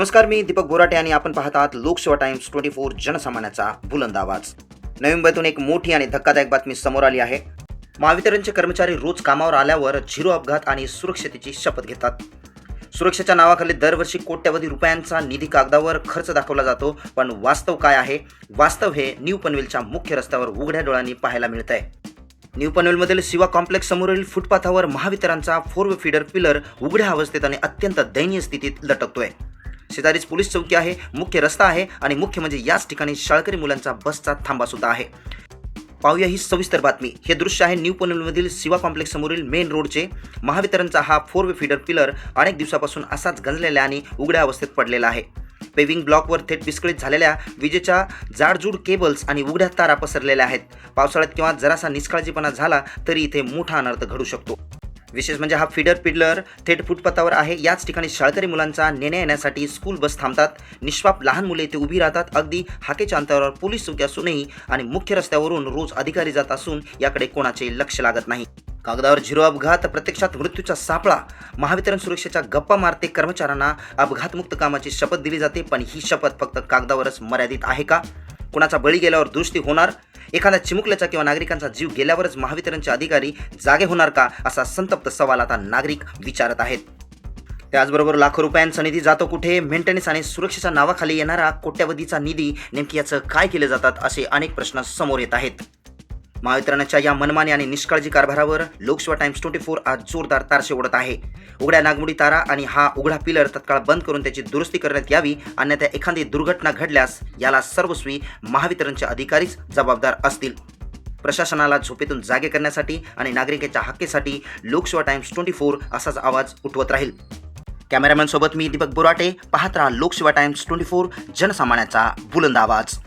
नमस्कार, मी दीपक बोराटे आणि आपण पाहत आहात लोकसेवा टाइम्स 24 जनसामान्याचा बुलंद आवाज. नवी मुंबईतून एक मोठी आणि धक्कादायक बातमी समोर आली आहे. महावितरणचे कर्मचारी रोज कामावर आल्यावर झिरो अपघात आणि सुरक्षतेची शपथ घेतात. सुरक्षेच्या नावाखाली दरवर्षी कोट्यवधी रुपयांचा निधी कागदावर खर्च दाखवला जातो, पण वास्तव काय आहे? वास्तव हे न्यू पनवेलच्या मुख्य रस्त्यावर उघड्या डोळ्यांनी पाहायला मिळत आहे. न्यू पनवेलमधील शिवा कॉम्प्लेक्स समोरील फुटपाथावर महावितरणचा 4 फीडर पिलर उघड्या अवस्थेत आणि अत्यंत दयनीय स्थितीत लटकतोय. शेजारीच पोलीस चौकी आहे, मुख्य रस्ता आहे आणि मुख्य म्हणजे याच ठिकाणी शाळकरी मुलांचा बसचा थांबा सुद्धा आहे. पाहूया ही सविस्तर बातमी. हे दृश्य आहे न्यू पनवेलमधील शिवा कॉम्प्लेक्स समोरील मेन रोडचे. महावितरणचा हा 4 फीडर पिलर अनेक दिवसापासून असाच गंजलेला आणि उघड्या अवस्थेत पडलेला आहे. पेव्हिंग ब्लॉकवर थेट विस्कळीत झालेल्या विजेच्या जाडजूड केबल्स आणि उघड्या तारा पसरलेल्या आहेत. पावसाळ्यात किंवा जरासा निष्काळजीपणा झाला तरी इथे मोठा अनर्थ घडू शकतो. विशेष म्हणजे हा फीडर पिलर थेट फुटपाथावर आहे. याच ठिकाणी शाळकरी मुलांचा नेण्या येण्यासाठी स्कूल बस थांबतात. निष्पाप लहान मुले इथे उभी राहतात. अगदी हाकेच्या अंतरावर पोलीस चौकी असूनही आणि मुख्य रस्त्यावरून रोज अधिकारी जात असून याकडे कोणाचे लक्ष लागत नाही. कागदावर झिरो अपघात, प्रत्यक्षात मृत्यूचा सापळा. महावितरण सुरक्षेच्या गप्पा मारते कर्मचाऱ्यांना अपघातमुक्त कामाची शपथ दिली जाते, पण ही शपथ फक्त कागदावरच मर्यादित आहे का? कुणाचा बळी गेल्यावर दुरुस्ती होणार? एखाद्या चिमुकल्याचा किंवा नागरिकांचा जीव गेल्यावरच महावितरणचे अधिकारी जागे होणार का? असा संतप्त सवाल आता नागरिक विचारत आहेत. त्याचबरोबर लाखो रुपयांचा निधी जातो कुठे? मेंटेनन्स आणि सुरक्षेच्या नावाखाली येणारा कोट्यवधीचा निधी नेमकी याचं काय केले जातात, असे अनेक प्रश्न समोर येत आहेत. महावितरणाच्या या मनमानी आणि निष्काळजी कारभारावर लोकसेवा टाइम्स 24 आज जोरदार तारशे ओढत आहे. उघड्या नागमोडी तारा आणि हा उघडा पिलर तत्काळ बंद करून त्याची दुरुस्ती करण्यात यावी, अन्यथा एखादी दुर्घटना घडल्यास याला सर्वस्वी महावितरणचे अधिकारीच जबाबदार असतील. प्रशासनाला झोपेतून जागे करण्यासाठी आणि नागरिकांच्या हक्कासाठी लोकसेवा टाइम्स 24 असाच आवाज उठवत राहील. कॅमेरामॅन सोबत मी दीपक बोराटे. पाहत राहा लोकसेवा टाइम्स 24 जनसामान्याचा बुलंद आवाज.